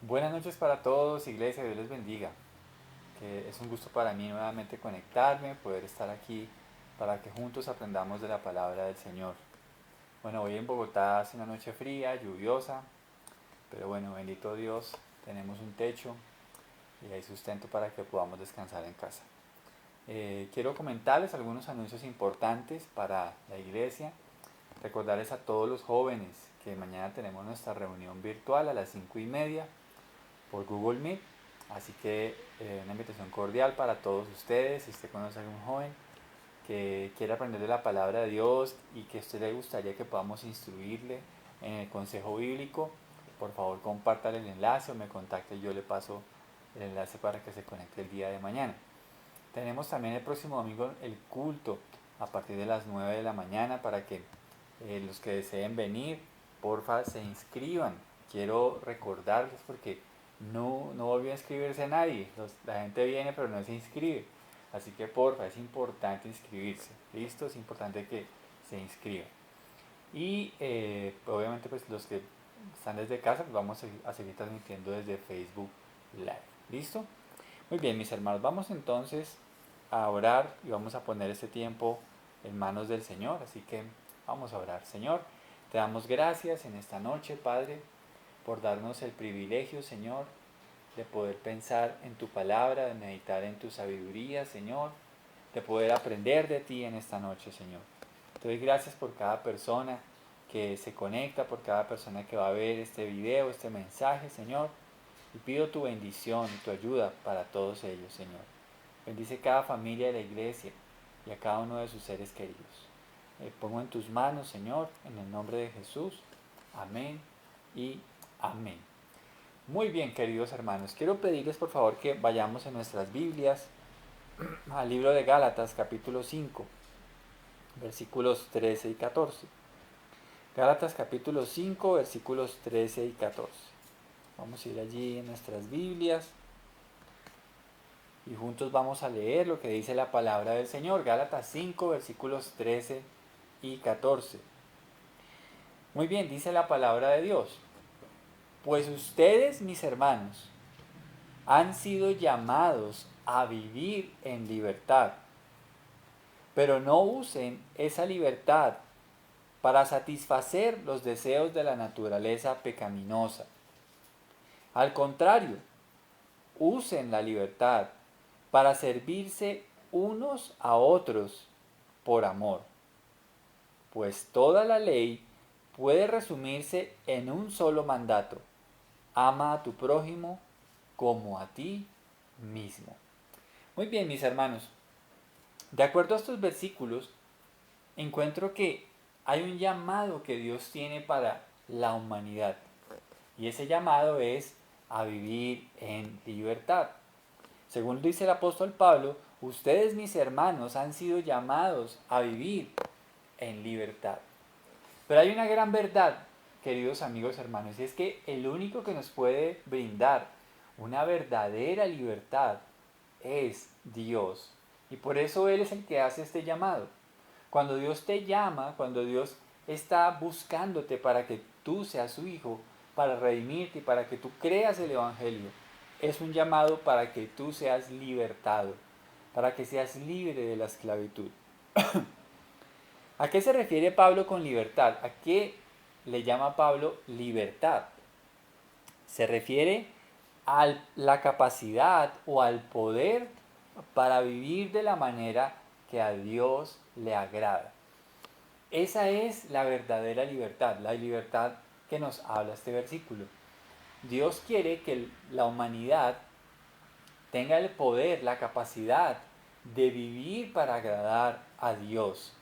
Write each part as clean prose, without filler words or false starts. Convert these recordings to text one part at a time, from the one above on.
Buenas noches para todos, iglesia, Dios les bendiga. Que es un gusto para mí nuevamente conectarme, poder estar aquí para que juntos aprendamos de la palabra del Señor. Bueno, hoy en Bogotá hace una noche fría, lluviosa, pero bueno, bendito Dios, tenemos un techo y hay sustento para que podamos descansar en casa. Quiero comentarles algunos anuncios importantes para la iglesia. Recordarles a todos los jóvenes que mañana tenemos nuestra reunión virtual a las 5:30 por Google Meet. Así que una invitación cordial para todos ustedes. Si usted conoce a algún joven que quiere aprender de la palabra de Dios y que a usted le gustaría que podamos instruirle en el consejo bíblico, por favor comparta el enlace o me contacte y yo le paso el enlace para que se conecte el día de mañana. Tenemos también el próximo domingo el culto a partir de las 9 de la mañana para que los que deseen venir, porfa, se inscriban. Quiero recordarles porque no volvió a inscribirse nadie. La gente viene pero no se inscribe. Así que porfa, es importante inscribirse. ¿Listo? Es importante que se inscriban. Y obviamente pues los que están desde casa pues vamos a seguir transmitiendo desde Facebook Live. ¿Listo? Muy bien, mis hermanos, vamos entonces a orar y vamos a poner este tiempo en manos del Señor. Así que vamos a orar. Señor, te damos gracias en esta noche, Padre, por darnos el privilegio, Señor, de poder pensar en tu palabra, de meditar en tu sabiduría, Señor, de poder aprender de ti en esta noche, Señor. Te doy gracias por cada persona que se conecta, por cada persona que va a ver este video, este mensaje, Señor. Y pido tu bendición y tu ayuda para todos ellos, Señor. Bendice cada familia de la iglesia y a cada uno de sus seres queridos. Pongo en tus manos, Señor, en el nombre de Jesús. Amén y amén. Muy bien, queridos hermanos, quiero pedirles por favor que vayamos en nuestras Biblias al libro de Gálatas, capítulo 5, versículos 13 y 14. Gálatas capítulo 5, versículos 13 y 14. Vamos a ir allí en nuestras Biblias y juntos vamos a leer lo que dice la palabra del Señor. Gálatas 5, versículos 13 y 14. Muy bien, dice la palabra de Dios. Pues ustedes, mis hermanos, han sido llamados a vivir en libertad, pero no usen esa libertad para satisfacer los deseos de la naturaleza pecaminosa. Al contrario, usen la libertad para servirse unos a otros por amor, pues toda la ley puede resumirse en un solo mandato: ama a tu prójimo como a ti mismo. Muy bien, mis hermanos, de acuerdo a estos versículos, encuentro que hay un llamado que Dios tiene para la humanidad, y ese llamado es a vivir en libertad. Según dice el apóstol Pablo, ustedes, mis hermanos, han sido llamados a vivir en libertad. Pero hay una gran verdad, queridos amigos hermanos, y es que el único que nos puede brindar una verdadera libertad es Dios. Y por eso Él es el que hace este llamado. Cuando Dios te llama, cuando Dios está buscándote para que tú seas su hijo, para redimirte y para que tú creas el Evangelio, es un llamado para que tú seas libertado, para que seas libre de la esclavitud. ¿A qué se refiere Pablo con libertad? ¿A qué le llama Pablo libertad? Se refiere a la capacidad o al poder para vivir de la manera que a Dios le agrada. Esa es la verdadera libertad, la libertad que nos habla este versículo. Dios quiere que la humanidad tenga el poder, la capacidad de vivir para agradar a Dios.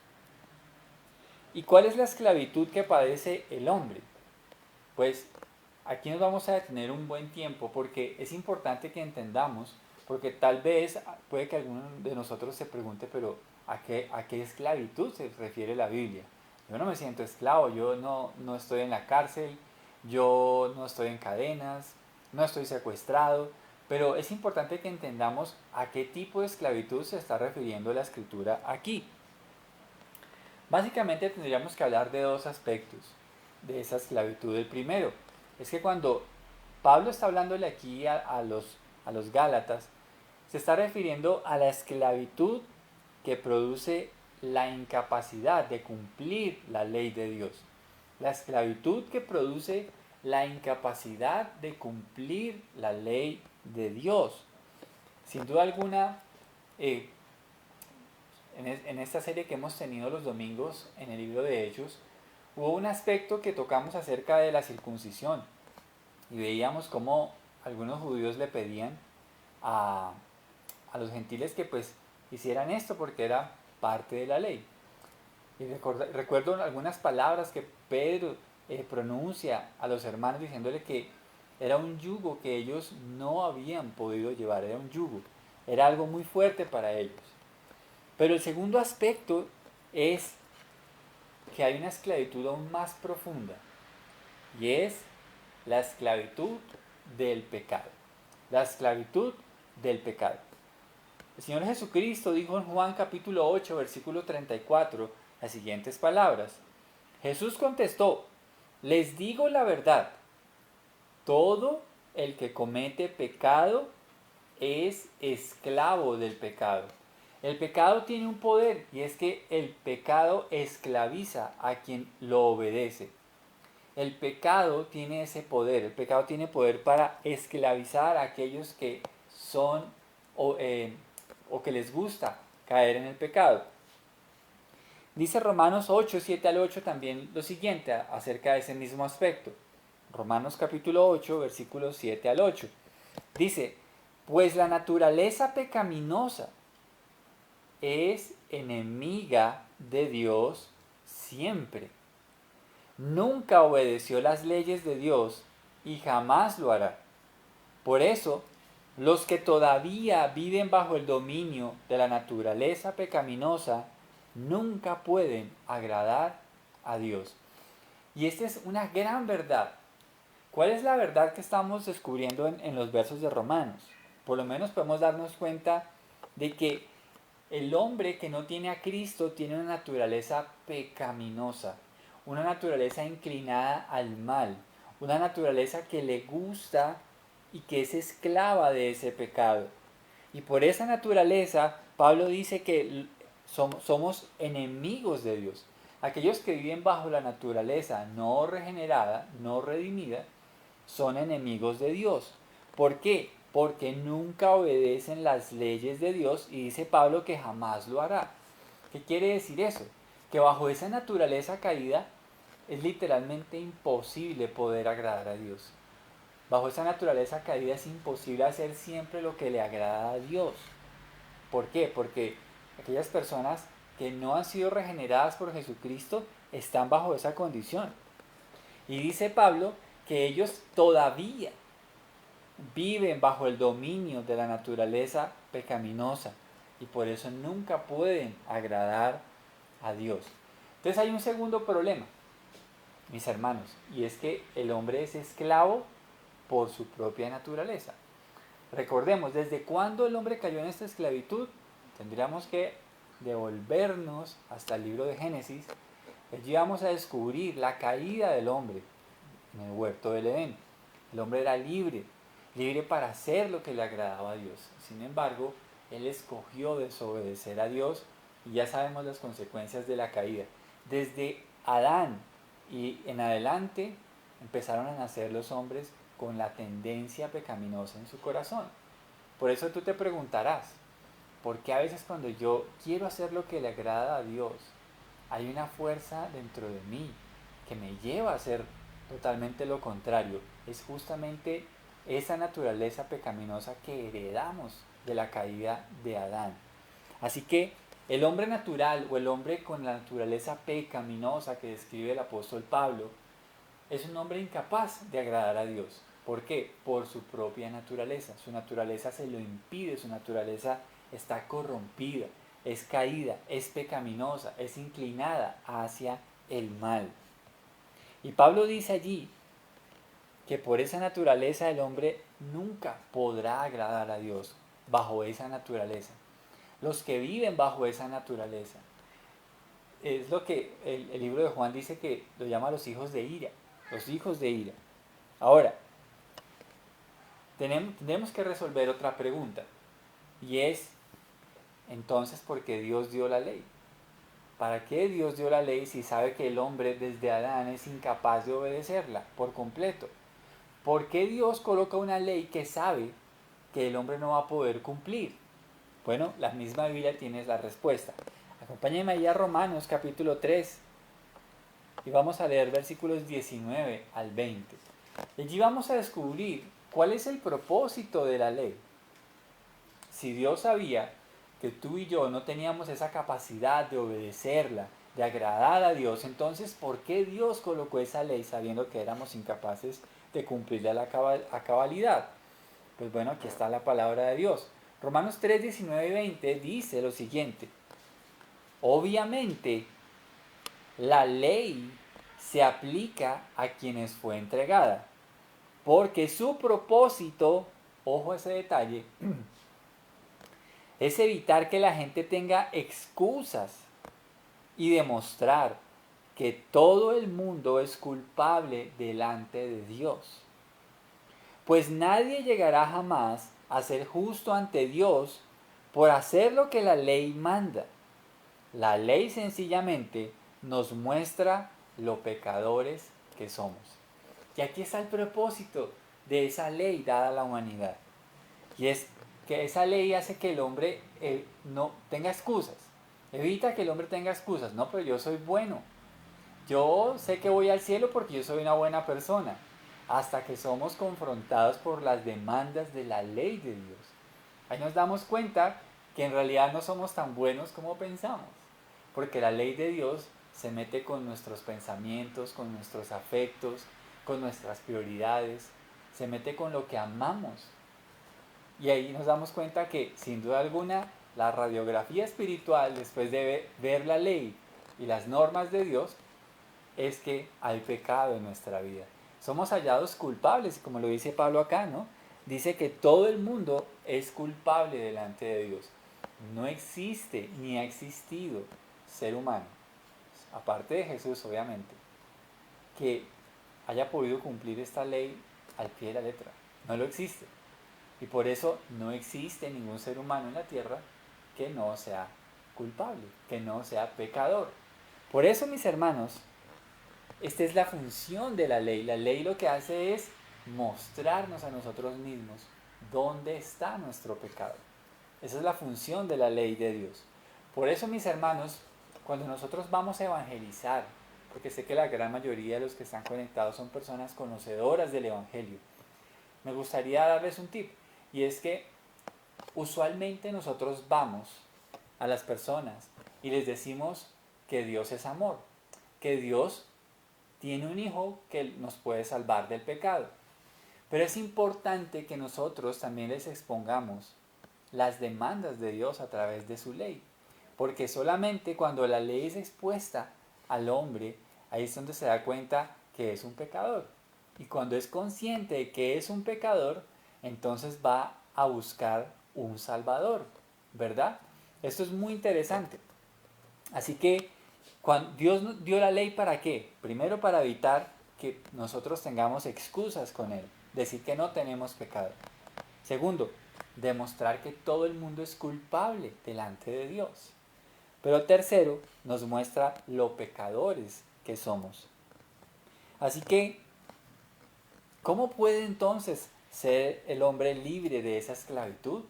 ¿Y cuál es la esclavitud que padece el hombre? Pues aquí nos vamos a detener un buen tiempo porque es importante que entendamos, porque tal vez puede que alguno de nosotros se pregunte, pero ¿a qué esclavitud se refiere la Biblia? Yo no me siento esclavo, yo no estoy en la cárcel, yo no estoy en cadenas, no estoy secuestrado, pero es importante que entendamos a qué tipo de esclavitud se está refiriendo la escritura aquí. Básicamente tendríamos que hablar de dos aspectos de esa esclavitud. El primero es que cuando Pablo está hablándole aquí a los Gálatas, se está refiriendo a la esclavitud que produce la incapacidad de cumplir la ley de Dios. La esclavitud que produce la incapacidad de cumplir la ley de Dios. Sin duda alguna, en esta serie que hemos tenido los domingos en el libro de Hechos, hubo un aspecto que tocamos acerca de la circuncisión y veíamos cómo algunos judíos le pedían a los gentiles que pues hicieran esto porque era parte de la ley. Y recuerdo algunas palabras que Pedro pronuncia a los hermanos diciéndole que era un yugo que ellos no habían podido llevar, era un yugo, era algo muy fuerte para ellos. Pero el segundo aspecto es que hay una esclavitud aún más profunda y es la esclavitud del pecado. La esclavitud del pecado. El Señor Jesucristo dijo en Juan capítulo 8, versículo 34, las siguientes palabras. Jesús contestó, les digo la verdad, todo el que comete pecado es esclavo del pecado. El pecado tiene un poder y es que el pecado esclaviza a quien lo obedece. El pecado tiene ese poder, el pecado tiene poder para esclavizar a aquellos que son o que les gusta caer en el pecado. Dice Romanos 8, 7 al 8 también lo siguiente acerca de ese mismo aspecto. Romanos capítulo 8, versículos 7 al 8. Dice, pues la naturaleza pecaminosa es enemiga de Dios siempre. Nunca obedeció las leyes de Dios y jamás lo hará. Por eso, los que todavía viven bajo el dominio de la naturaleza pecaminosa nunca pueden agradar a Dios. Y esta es una gran verdad. ¿Cuál es la verdad que estamos descubriendo en los versos de Romanos? Por lo menos podemos darnos cuenta de que el hombre que no tiene a Cristo tiene una naturaleza pecaminosa, una naturaleza inclinada al mal, una naturaleza que le gusta y que es esclava de ese pecado. Y por esa naturaleza, Pablo dice que somos enemigos de Dios. Aquellos que viven bajo la naturaleza no regenerada, no redimida, son enemigos de Dios. ¿Por qué? Porque nunca obedecen las leyes de Dios y dice Pablo que jamás lo hará. ¿Qué quiere decir eso? Que bajo esa naturaleza caída es literalmente imposible poder agradar a Dios. Bajo esa naturaleza caída es imposible hacer siempre lo que le agrada a Dios. ¿Por qué? Porque aquellas personas que no han sido regeneradas por Jesucristo están bajo esa condición. Y dice Pablo que ellos todavía viven bajo el dominio de la naturaleza pecaminosa y por eso nunca pueden agradar a Dios. Entonces hay un segundo problema, mis hermanos, y es que el hombre es esclavo por su propia naturaleza. Recordemos, ¿desde cuándo el hombre cayó en esta esclavitud? Tendríamos que devolvernos hasta el libro de Génesis. Allí vamos a descubrir la caída del hombre en el huerto del Edén. El hombre era libre, libre para hacer lo que le agradaba a Dios. Sin embargo, él escogió desobedecer a Dios y ya sabemos las consecuencias de la caída. Desde Adán y en adelante empezaron a nacer los hombres con la tendencia pecaminosa en su corazón. Por eso tú te preguntarás, ¿por qué a veces cuando yo quiero hacer lo que le agrada a Dios, hay una fuerza dentro de mí que me lleva a hacer totalmente lo contrario? Es justamente esa naturaleza pecaminosa que heredamos de la caída de Adán. Así que el hombre natural o el hombre con la naturaleza pecaminosa que describe el apóstol Pablo es un hombre incapaz de agradar a Dios. ¿Por qué? Por su propia naturaleza. Su naturaleza se lo impide, su naturaleza está corrompida, es caída, es pecaminosa, es inclinada hacia el mal. Y Pablo dice allí que por esa naturaleza el hombre nunca podrá agradar a Dios bajo esa naturaleza. Los que viven bajo esa naturaleza. Es lo que el libro de Juan dice que lo llama los hijos de ira. Los hijos de ira. Ahora, tenemos que resolver otra pregunta. Y es, entonces, ¿por qué Dios dio la ley? ¿Para qué Dios dio la ley si sabe que el hombre desde Adán es incapaz de obedecerla por completo? ¿Por qué Dios coloca una ley que sabe que el hombre no va a poder cumplir? Bueno, la misma Biblia tiene la respuesta. Acompáñenme ahí a Romanos capítulo 3 y vamos a leer versículos 19 al 20. Allí vamos a descubrir cuál es el propósito de la ley. Si Dios sabía que tú y yo no teníamos esa capacidad de obedecerla, de agradar a Dios, entonces ¿por qué Dios colocó esa ley sabiendo que éramos incapaces de cumplirla a cabalidad? Pues bueno, aquí está la palabra de Dios. Romanos 3, 19 y 20 dice lo siguiente. Obviamente, la ley se aplica a quienes fue entregada, porque su propósito, ojo a ese detalle, es evitar que la gente tenga excusas y demostrar que todo el mundo es culpable delante de Dios. Pues nadie llegará jamás a ser justo ante Dios por hacer lo que la ley manda. La ley sencillamente nos muestra lo pecadores que somos. Y aquí está el propósito de esa ley dada a la humanidad. Y es que esa ley hace que el hombre no tenga excusas. Evita que el hombre tenga excusas. No, pero yo soy bueno. Yo sé que voy al cielo porque yo soy una buena persona. Hasta que somos confrontados por las demandas de la ley de Dios. Ahí nos damos cuenta que en realidad no somos tan buenos como pensamos. Porque la ley de Dios se mete con nuestros pensamientos, con nuestros afectos, con nuestras prioridades. Se mete con lo que amamos. Y ahí nos damos cuenta que, sin duda alguna, la radiografía espiritual, después de ver la ley y las normas de Dios, es que hay pecado en nuestra vida. Somos hallados culpables, como lo dice Pablo acá, ¿no? Dice que todo el mundo es culpable delante de Dios. No existe ni ha existido ser humano, aparte de Jesús, obviamente, que haya podido cumplir esta ley al pie de la letra. No lo existe. Y por eso no existe ningún ser humano en la tierra que no sea culpable, que no sea pecador. Por eso, mis hermanos, esta es la función de la ley. La ley lo que hace es mostrarnos a nosotros mismos dónde está nuestro pecado. Esa es la función de la ley de Dios. Por eso, mis hermanos, cuando nosotros vamos a evangelizar, porque sé que la gran mayoría de los que están conectados son personas conocedoras del Evangelio, me gustaría darles un tip. Y es que usualmente nosotros vamos a las personas y les decimos que Dios es amor, que Dios tiene un hijo que nos puede salvar del pecado. Pero es importante que nosotros también les expongamos las demandas de Dios a través de su ley. Porque solamente cuando la ley es expuesta al hombre, ahí es donde se da cuenta que es un pecador. Y cuando es consciente de que es un pecador, entonces va a buscar un salvador, ¿verdad? Esto es muy interesante. Así que cuando Dios dio la ley, ¿para qué? Primero, para evitar que nosotros tengamos excusas con Él, decir que no tenemos pecado. Segundo, demostrar que todo el mundo es culpable delante de Dios. Pero tercero, nos muestra lo pecadores que somos. Así que, ¿cómo puede entonces ser el hombre libre de esa esclavitud?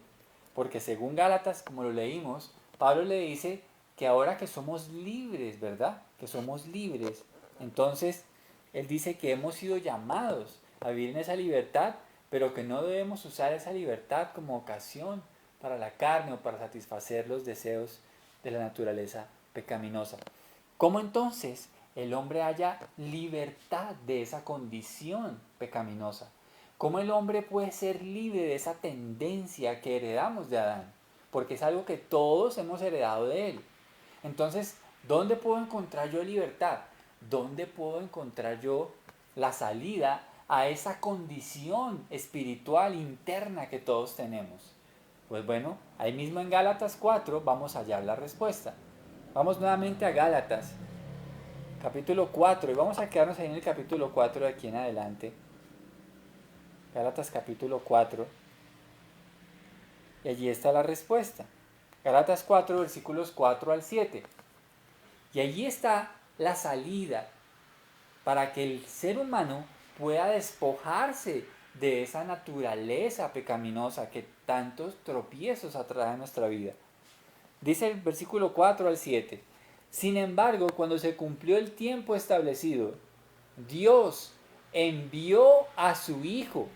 Porque según Gálatas, como lo leímos, Pablo le dice que ahora que somos libres, ¿verdad? Que somos libres. Entonces, él dice que hemos sido llamados a vivir en esa libertad, pero que no debemos usar esa libertad como ocasión para la carne o para satisfacer los deseos de la naturaleza pecaminosa. ¿Cómo entonces el hombre haya libertad de esa condición pecaminosa? ¿Cómo el hombre puede ser libre de esa tendencia que heredamos de Adán? Porque es algo que todos hemos heredado de él. Entonces, ¿dónde puedo encontrar yo libertad? ¿Dónde puedo encontrar yo la salida a esa condición espiritual interna que todos tenemos? Pues bueno, ahí mismo en Gálatas 4 vamos a hallar la respuesta. Vamos nuevamente a Gálatas, capítulo 4, y vamos a quedarnos ahí en el capítulo 4 de aquí en adelante. Gálatas capítulo 4, y allí está la respuesta. Gálatas 4, versículos 4 al 7. Y allí está la salida para que el ser humano pueda despojarse de esa naturaleza pecaminosa que tantos tropiezos atrae a nuestra vida. Dice el versículo 4 al 7. Sin embargo, cuando se cumplió el tiempo establecido, Dios envió a su Hijo,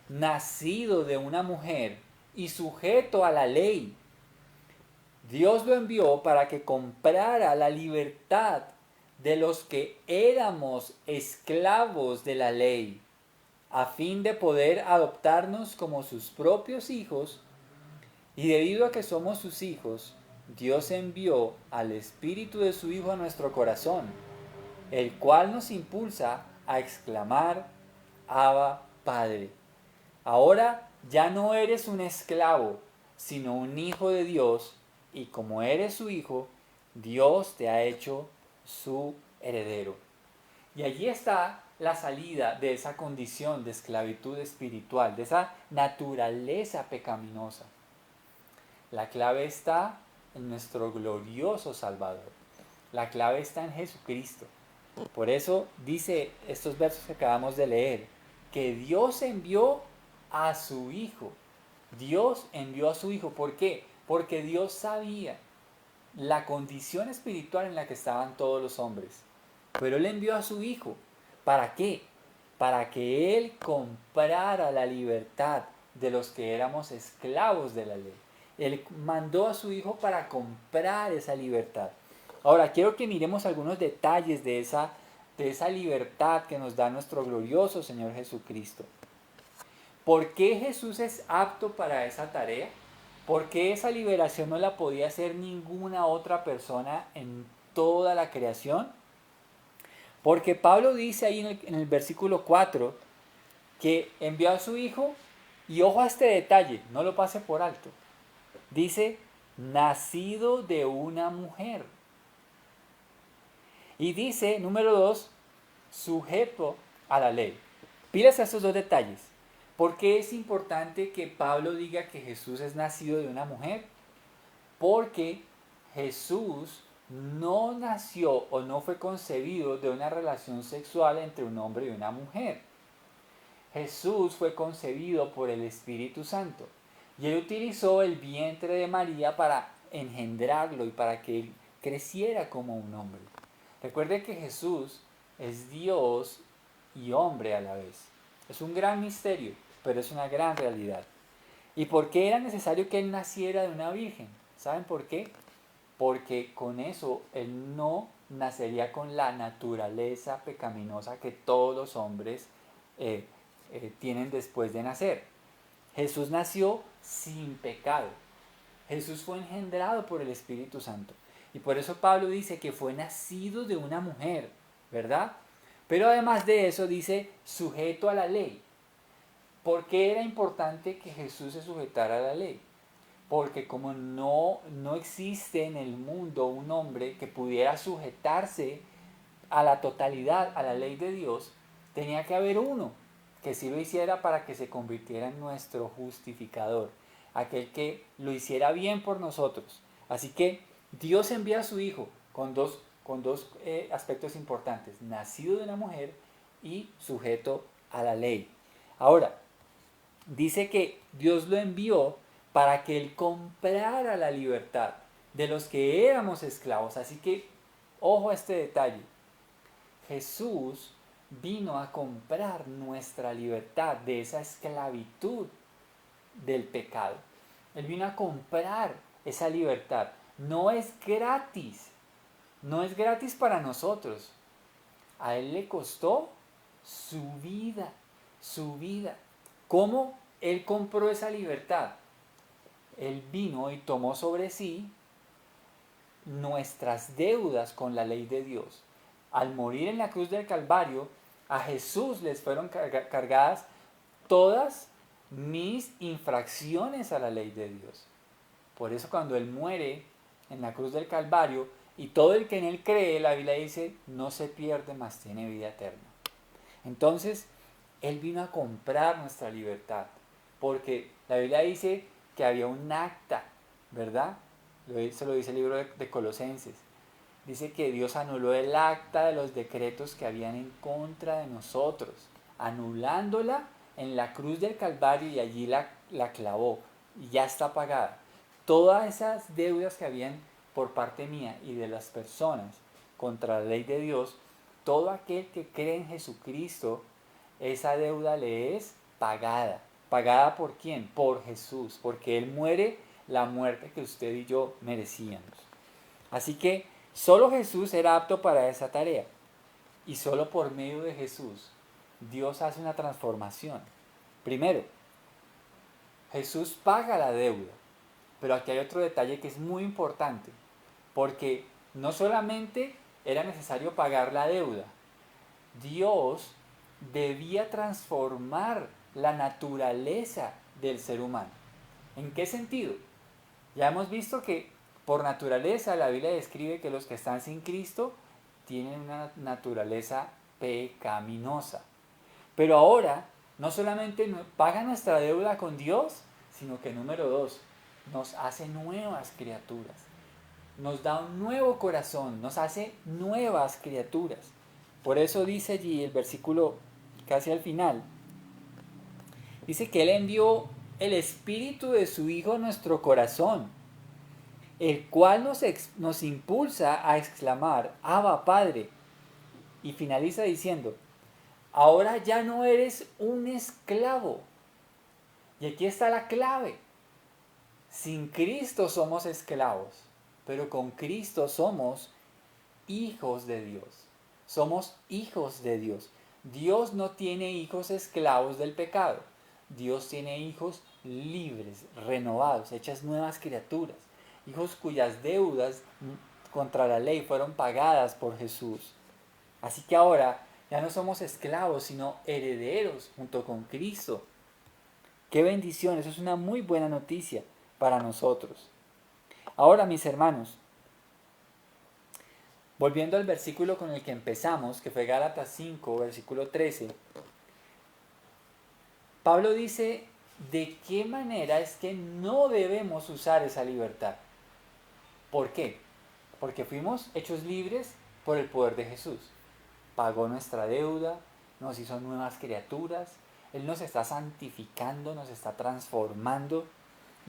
nacido de una mujer y sujeto a la ley. Dios lo envió para que comprara la libertad de los que éramos esclavos de la ley, a fin de poder adoptarnos como sus propios hijos. Y debido a que somos sus hijos, Dios envió al Espíritu de su Hijo a nuestro corazón, el cual nos impulsa a exclamar: Abba, Padre. Ahora ya no eres un esclavo, sino un hijo de Dios, y como eres su hijo, Dios te ha hecho su heredero. Y allí está la salida de esa condición de esclavitud espiritual, de esa naturaleza pecaminosa. La clave está en nuestro glorioso Salvador. La clave está en Jesucristo. Por eso dice estos versos que acabamos de leer, que Dios envió a su Hijo. Dios envió a su Hijo. ¿Por qué? Porque Dios sabía la condición espiritual en la que estaban todos los hombres. Pero Él envió a su Hijo. ¿Para qué? Para que Él comprara la libertad de los que éramos esclavos de la ley. Él mandó a su Hijo para comprar esa libertad. Ahora, quiero que miremos algunos detalles de esa libertad que nos da nuestro glorioso Señor Jesucristo. ¿Por qué Jesús es apto para esa tarea? ¿Por qué esa liberación no la podía hacer ninguna otra persona en toda la creación? Porque Pablo dice ahí en el versículo 4 que envió a su Hijo, y ojo a este detalle, no lo pase por alto. Dice, nacido de una mujer. Y dice, número 2, sujeto a la ley. Pilas a estos dos detalles. ¿Por qué es importante que Pablo diga que Jesús es nacido de una mujer? Porque Jesús no nació o no fue concebido de una relación sexual entre un hombre y una mujer. Jesús fue concebido por el Espíritu Santo. Y Él utilizó el vientre de María para engendrarlo y para que Él creciera como un hombre. Recuerde que Jesús es Dios y hombre a la vez. Es un gran misterio, pero es una gran realidad. ¿Y por qué era necesario que Él naciera de una virgen? ¿Saben por qué? Porque con eso Él no nacería con la naturaleza pecaminosa que todos los hombres tienen después de nacer. Jesús nació sin pecado. Jesús fue engendrado por el Espíritu Santo. Y por eso Pablo dice que fue nacido de una mujer, ¿verdad? Pero además de eso dice sujeto a la ley. ¿Por qué era importante que Jesús se sujetara a la ley? Porque como no existe en el mundo un hombre que pudiera sujetarse a la totalidad, a la ley de Dios, tenía que haber uno que sí lo hiciera para que se convirtiera en nuestro justificador, aquel que lo hiciera bien por nosotros. Así que Dios envía a su Hijo con dos aspectos importantes: nacido de una mujer y sujeto a la ley. Ahora, dice que Dios lo envió para que Él comprara la libertad de los que éramos esclavos. Así que, ojo a este detalle. Jesús vino a comprar nuestra libertad de esa esclavitud del pecado. Él vino a comprar esa libertad. No es gratis. No es gratis para nosotros. A Él le costó su vida. Su vida. ¿Cómo Él compró esa libertad? Él vino y tomó sobre sí nuestras deudas con la ley de Dios. Al morir en la cruz del Calvario, a Jesús les fueron cargadas todas mis infracciones a la ley de Dios. Por eso cuando Él muere en la cruz del Calvario, y todo el que en Él cree, la Biblia dice, no se pierde, mas tiene vida eterna. Entonces, Él vino a comprar nuestra libertad, porque la Biblia dice que había un acta, ¿verdad? Eso lo dice el libro de Colosenses. Dice que Dios anuló el acta de los decretos que habían en contra de nosotros, anulándola en la cruz del Calvario y allí la clavó y ya está pagada. Todas esas deudas que habían por parte mía y de las personas contra la ley de Dios, todo aquel que cree en Jesucristo, esa deuda le es pagada. ¿Pagada por quién? Por Jesús, porque Él muere la muerte que usted y yo merecíamos. Así que solo Jesús era apto para esa tarea. Y solo por medio de Jesús Dios hace una transformación. Primero, Jesús paga la deuda. Pero aquí hay otro detalle que es muy importante. Porque no solamente era necesario pagar la deuda, Dios debía transformar la naturaleza del ser humano. ¿En qué sentido? Ya hemos visto que por naturaleza la Biblia describe que los que están sin Cristo tienen una naturaleza pecaminosa. Pero ahora no solamente paga nuestra deuda con Dios, sino que número dos, nos hace nuevas criaturas. Nos da un nuevo corazón, nos hace nuevas criaturas. Por eso dice allí el versículo casi al final, dice que Él envió el Espíritu de su Hijo a nuestro corazón, el cual nos impulsa a exclamar, Abba Padre, y finaliza diciendo, ahora ya no eres un esclavo. Y aquí está la clave. Sin Cristo somos esclavos, pero con Cristo somos hijos de Dios. Somos hijos de Dios. Dios no tiene hijos esclavos del pecado. Dios tiene hijos libres, renovados, hechas nuevas criaturas. Hijos cuyas deudas contra la ley fueron pagadas por Jesús. Así que ahora ya no somos esclavos, sino herederos junto con Cristo. ¡Qué bendición! Eso es una muy buena noticia para nosotros. Ahora, mis hermanos, volviendo al versículo con el que empezamos, que fue Gálatas 5, versículo 13, Pablo dice de qué manera es que no debemos usar esa libertad. ¿Por qué? Porque fuimos hechos libres por el poder de Jesús. Pagó nuestra deuda, nos hizo nuevas criaturas, Él nos está santificando, nos está transformando.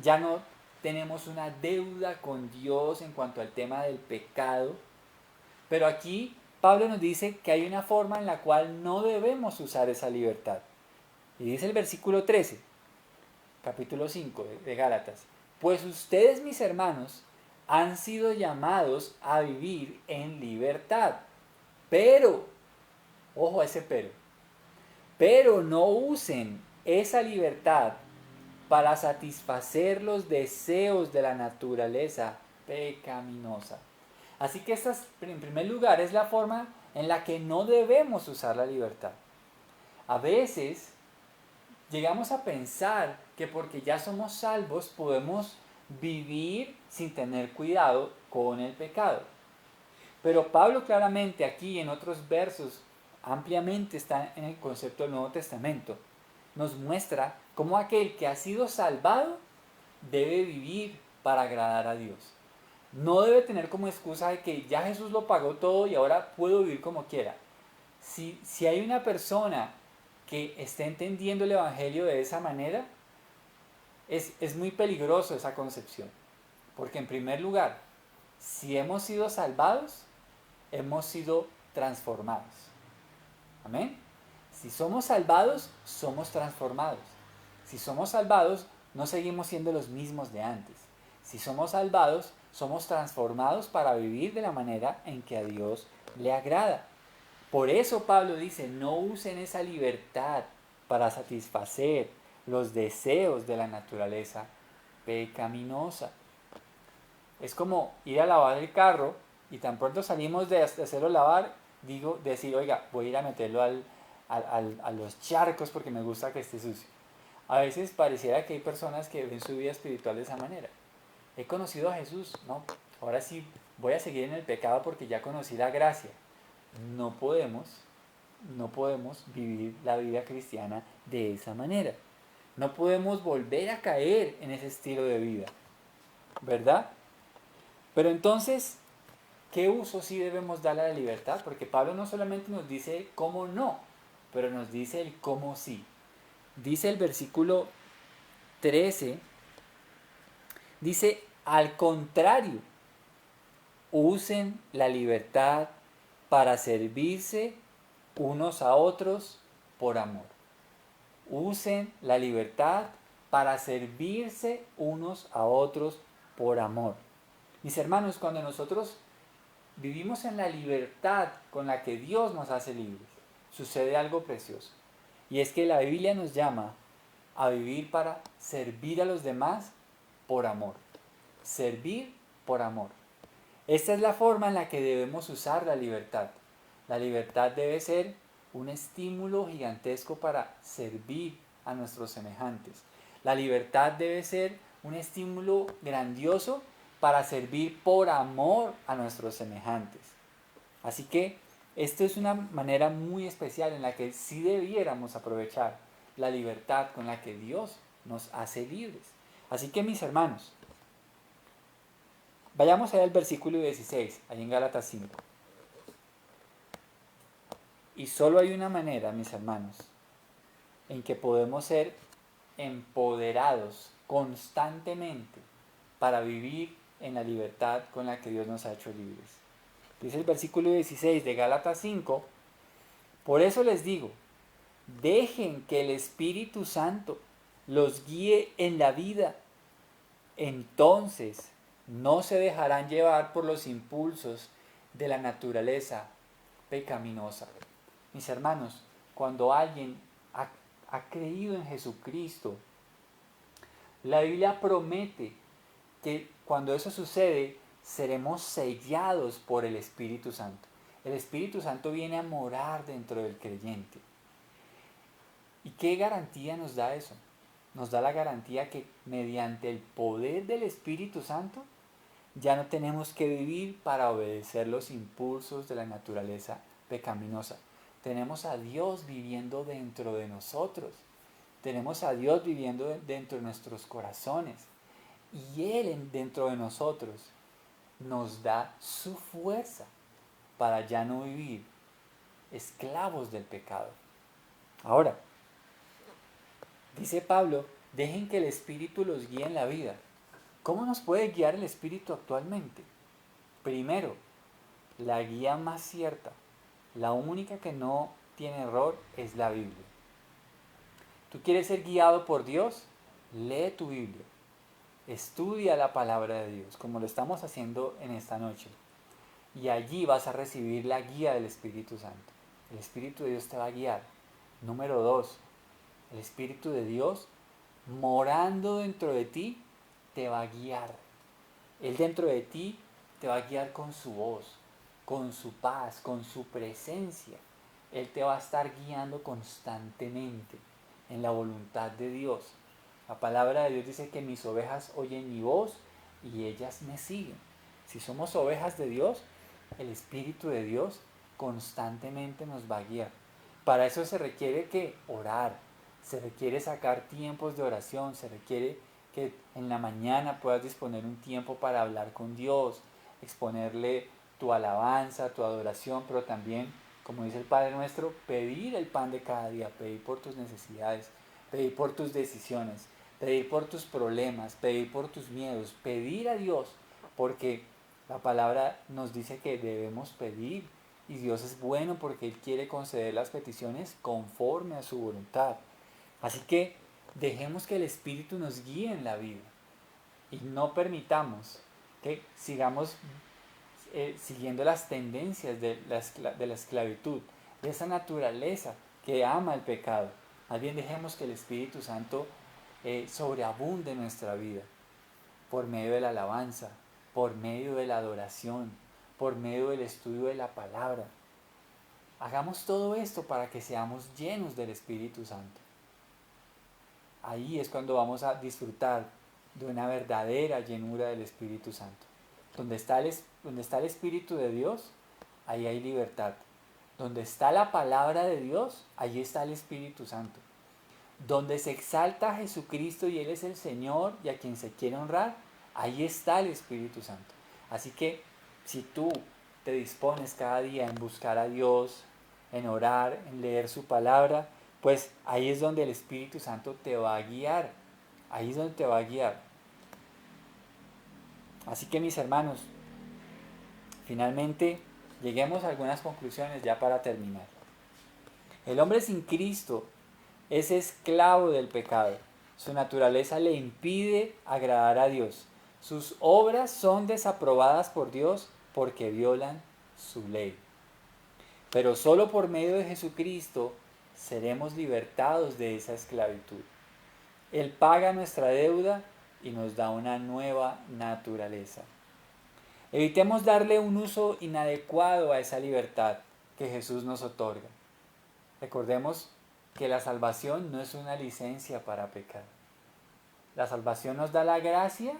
Ya no tenemos una deuda con Dios en cuanto al tema del pecado. Pero aquí Pablo nos dice que hay una forma en la cual no debemos usar esa libertad. Y dice el versículo 13, capítulo 5 de Gálatas, pues ustedes, mis hermanos, han sido llamados a vivir en libertad. Pero, ojo a ese pero no usen esa libertad para satisfacer los deseos de la naturaleza pecaminosa. Así que esta, en primer lugar, es la forma en la que no debemos usar la libertad. A veces llegamos a pensar que porque ya somos salvos podemos vivir sin tener cuidado con el pecado. Pero Pablo claramente aquí en otros versos ampliamente está en el concepto del Nuevo Testamento. Nos muestra cómo aquel que ha sido salvado debe vivir para agradar a Dios. No debe tener como excusa de que ya Jesús lo pagó todo y ahora puedo vivir como quiera. Si hay una persona que esté entendiendo el Evangelio de esa manera, es muy peligroso esa concepción. Porque en primer lugar, si hemos sido salvados, hemos sido transformados. Amén. Si somos salvados, somos transformados. Si somos salvados, no seguimos siendo los mismos de antes. Si somos salvados, somos transformados para vivir de la manera en que a Dios le agrada. Por eso Pablo dice, no usen esa libertad para satisfacer los deseos de la naturaleza pecaminosa. Es como ir a lavar el carro y tan pronto salimos de hacerlo lavar, decir, oiga, voy a ir a meterlo a los charcos porque me gusta que esté sucio. A veces pareciera que hay personas que ven su vida espiritual de esa manera. He conocido a Jesús, no, ahora sí voy a seguir en el pecado porque ya conocí la gracia. No podemos no podemos vivir la vida cristiana de esa manera. No podemos volver a caer en ese estilo de vida, ¿verdad? Pero entonces, ¿qué uso sí debemos darle a la libertad? Porque Pablo no solamente nos dice cómo no, pero nos dice el cómo sí. Dice el versículo 13, dice, al contrario, usen la libertad para servirse unos a otros por amor. Usen la libertad para servirse unos a otros por amor. Mis hermanos, cuando nosotros vivimos en la libertad con la que Dios nos hace libres, sucede algo precioso. Y es que la Biblia nos llama a vivir para servir a los demás por amor. Servir por amor. Esta es la forma en la que debemos usar la libertad. La libertad debe ser un estímulo gigantesco para servir a nuestros semejantes. La libertad debe ser un estímulo grandioso para servir por amor a nuestros semejantes. Así que esto es una manera muy especial en la que sí debiéramos aprovechar la libertad con la que Dios nos hace libres. Así que mis hermanos, vayamos allá al versículo 16, ahí en Gálatas 5. Y solo hay una manera, mis hermanos, en que podemos ser empoderados constantemente para vivir en la libertad con la que Dios nos ha hecho libres. Dice el versículo 16 de Gálatas 5, por eso les digo, dejen que el Espíritu Santo los guíe en la vida. Entonces no se dejarán llevar por los impulsos de la naturaleza pecaminosa. Mis hermanos, cuando alguien ha creído en Jesucristo, la Biblia promete que cuando eso sucede, seremos sellados por el Espíritu Santo. El Espíritu Santo viene a morar dentro del creyente. ¿Y qué garantía nos da eso? Nos da la garantía que mediante el poder del Espíritu Santo ya no tenemos que vivir para obedecer los impulsos de la naturaleza pecaminosa. Tenemos a Dios viviendo dentro de nosotros. Tenemos a Dios viviendo dentro de nuestros corazones. Y Él dentro de nosotros nos da su fuerza para ya no vivir esclavos del pecado. Ahora, dice Pablo, dejen que el Espíritu los guíe en la vida. ¿Cómo nos puede guiar el Espíritu actualmente? Primero, la guía más cierta, la única que no tiene error, es la Biblia. ¿Tú quieres ser guiado por Dios? Lee tu Biblia. Estudia la palabra de Dios, como lo estamos haciendo en esta noche. Y allí vas a recibir la guía del Espíritu Santo. El Espíritu de Dios te va a guiar. Número 2, el Espíritu de Dios morando dentro de ti te va a guiar. Él dentro de ti te va a guiar con su voz, con su paz, con su presencia. Él te va a estar guiando constantemente en la voluntad de Dios. La palabra de Dios dice que mis ovejas oyen mi voz y ellas me siguen. Si somos ovejas de Dios, el Espíritu de Dios constantemente nos va a guiar. Para eso se requiere que orar, se requiere sacar tiempos de oración, se requiere que en la mañana puedas disponer un tiempo para hablar con Dios, exponerle tu alabanza, tu adoración, pero también, como dice el Padre nuestro, pedir el pan de cada día, pedir por tus necesidades, pedir por tus decisiones, pedir por tus problemas, pedir por tus miedos, pedir a Dios, porque la palabra nos dice que debemos pedir y Dios es bueno porque Él quiere conceder las peticiones conforme a su voluntad. Así que dejemos que el Espíritu nos guíe en la vida y no permitamos que sigamos siguiendo las tendencias de la esclavitud, de esa naturaleza que ama el pecado. Más bien dejemos que el Espíritu Santo sobreabunde en nuestra vida por medio de la alabanza, por medio de la adoración, por medio del estudio de la palabra. Hagamos todo esto para que seamos llenos del Espíritu Santo. Ahí es cuando vamos a disfrutar de una verdadera llenura del Espíritu Santo. Donde está el Espíritu de Dios, ahí hay libertad. Donde está la palabra de Dios, ahí está el Espíritu Santo. Donde se exalta a Jesucristo y Él es el Señor y a quien se quiere honrar, ahí está el Espíritu Santo. Así que si tú te dispones cada día en buscar a Dios, en orar, en leer su palabra, pues ahí es donde el Espíritu Santo te va a guiar. Ahí es donde te va a guiar. Así que mis hermanos, finalmente lleguemos a algunas conclusiones ya para terminar. El hombre sin Cristo es esclavo del pecado. Su naturaleza le impide agradar a Dios. Sus obras son desaprobadas por Dios porque violan su ley. Pero solo por medio de Jesucristo seremos libertados de esa esclavitud. Él paga nuestra deuda y nos da una nueva naturaleza. Evitemos darle un uso inadecuado a esa libertad que Jesús nos otorga. Recordemos que la salvación no es una licencia para pecar. La salvación nos da la gracia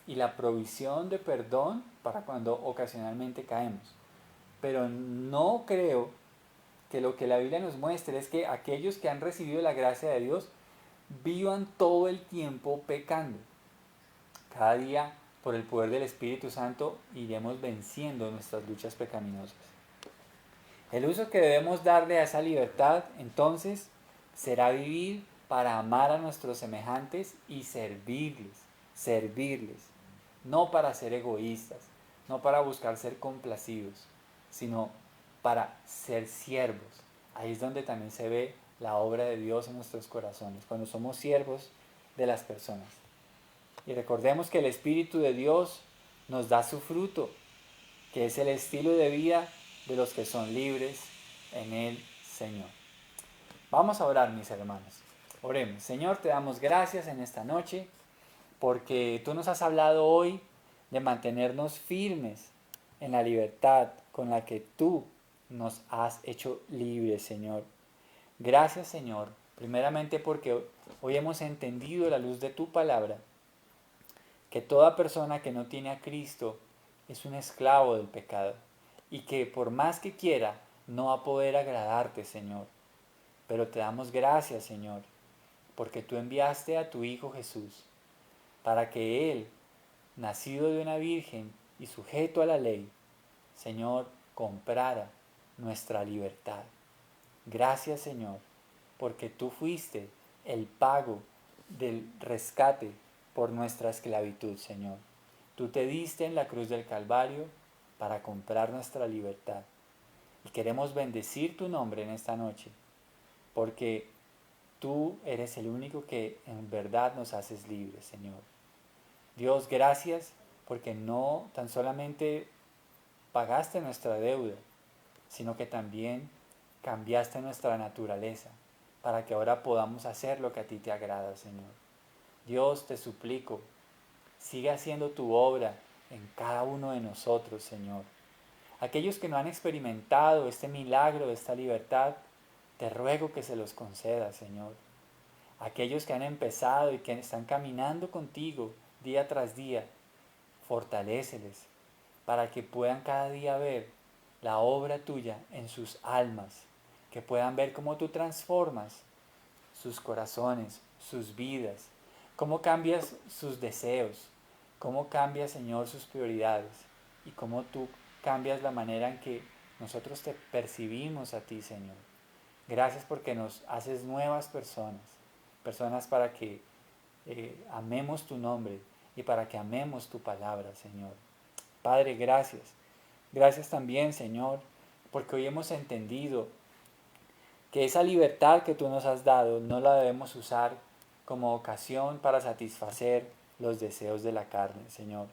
y la provisión de perdón para cuando ocasionalmente caemos. Pero no creo que lo que la Biblia nos muestre es que aquellos que han recibido la gracia de Dios vivan todo el tiempo pecando. Cada día, por el poder del Espíritu Santo, iremos venciendo nuestras luchas pecaminosas. El uso que debemos darle a esa libertad, entonces, será vivir para amar a nuestros semejantes y servirles, no para ser egoístas, no para buscar ser complacidos, sino para ser siervos. Ahí es donde también se ve la obra de Dios en nuestros corazones, cuando somos siervos de las personas. Y recordemos que el Espíritu de Dios nos da su fruto, que es el estilo de vida de los que son libres en el Señor. Vamos a orar, mis hermanos. Oremos. Señor, te damos gracias en esta noche porque tú nos has hablado hoy de mantenernos firmes en la libertad con la que tú nos has hecho libres, Señor. Gracias, Señor, primeramente porque hoy hemos entendido la luz de tu palabra, que toda persona que no tiene a Cristo es un esclavo del pecado y que por más que quiera no va a poder agradarte, Señor. Pero te damos gracias, Señor, porque tú enviaste a tu Hijo Jesús para que Él, nacido de una virgen y sujeto a la ley, Señor, comprara nuestra libertad. Gracias, Señor, porque tú fuiste el pago del rescate por nuestra esclavitud, Señor. Tú te diste en la cruz del Calvario para comprar nuestra libertad. Y queremos bendecir tu nombre en esta noche, porque tú eres el único que en verdad nos haces libres, Señor. Dios, gracias porque no tan solamente pagaste nuestra deuda, sino que también cambiaste nuestra naturaleza para que ahora podamos hacer lo que a ti te agrada, Señor. Dios, te suplico, sigue haciendo tu obra en cada uno de nosotros, Señor. Aquellos que no han experimentado este milagro, esta libertad, te ruego que se los conceda, Señor. Aquellos que han empezado y que están caminando contigo día tras día, fortaléceles para que puedan cada día ver la obra tuya en sus almas, que puedan ver cómo tú transformas sus corazones, sus vidas, cómo cambias sus deseos, cómo cambias, Señor, sus prioridades y cómo tú cambias la manera en que nosotros te percibimos a ti, Señor. Gracias porque nos haces nuevas personas, personas para que amemos tu nombre y para que amemos tu palabra, Señor. Padre, gracias. Gracias también, Señor, porque hoy hemos entendido que esa libertad que tú nos has dado no la debemos usar como ocasión para satisfacer los deseos de la carne, Señor.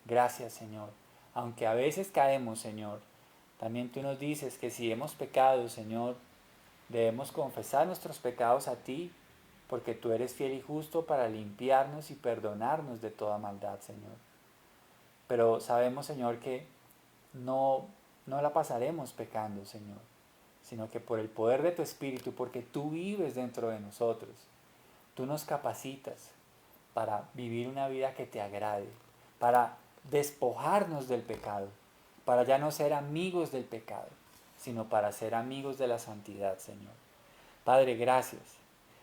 Gracias, Señor. Aunque a veces caemos, Señor, también tú nos dices que si hemos pecado, Señor, debemos confesar nuestros pecados a ti, porque tú eres fiel y justo para limpiarnos y perdonarnos de toda maldad, Señor. Pero sabemos, Señor, que no la pasaremos pecando, Señor, sino que por el poder de tu Espíritu, porque tú vives dentro de nosotros, tú nos capacitas para vivir una vida que te agrade, para despojarnos del pecado, para ya no ser amigos del pecado. sino para ser amigos de la santidad, Señor. Padre, gracias.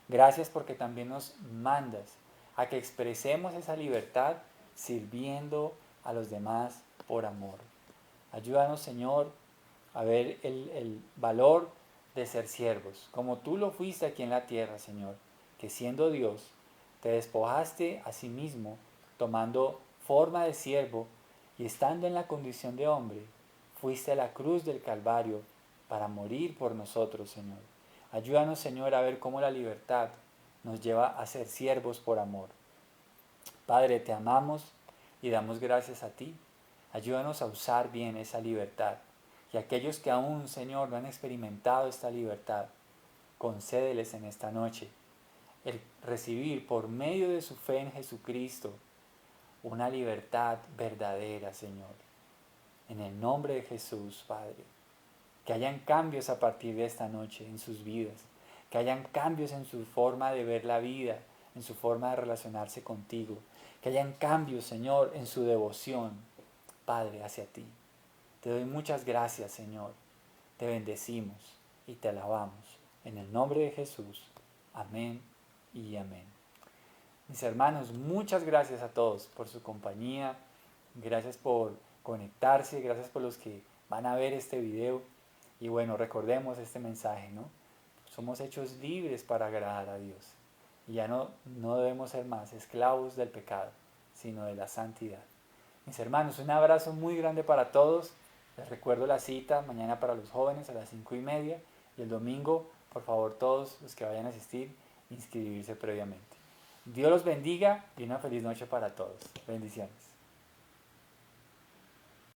Gracias porque también nos mandas a que expresemos esa libertad sirviendo a los demás por amor. Ayúdanos, Señor, a ver el valor de ser siervos, como tú lo fuiste aquí en la tierra, Señor, que siendo Dios, te despojaste a sí mismo, tomando forma de siervo y estando en la condición de hombre, fuiste a la cruz del Calvario para morir por nosotros, Señor. Ayúdanos, Señor, a ver cómo la libertad nos lleva a ser siervos por amor. Padre, te amamos y damos gracias a ti. Ayúdanos a usar bien esa libertad. Y aquellos que aún, Señor, no han experimentado esta libertad, concédeles en esta noche el recibir por medio de su fe en Jesucristo una libertad verdadera, Señor. En el nombre de Jesús, Padre. Que hayan cambios a partir de esta noche en sus vidas. Que hayan cambios en su forma de ver la vida, en su forma de relacionarse contigo. Que hayan cambios, Señor, en su devoción, Padre, hacia ti. Te doy muchas gracias, Señor. Te bendecimos y te alabamos. En el nombre de Jesús. Amén y amén. Mis hermanos, muchas gracias a todos por su compañía. Gracias por conectarse. Gracias por los que van a ver este video. Y bueno, recordemos este mensaje, ¿no? Somos hechos libres para agradar a Dios. Y ya no debemos ser más esclavos del pecado, sino de la santidad. Mis hermanos, un abrazo muy grande para todos. Les recuerdo la cita mañana para los jóvenes a las 5:30 y el domingo, por favor, todos los que vayan a asistir, inscribirse previamente. Dios los bendiga y una feliz noche para todos. Bendiciones.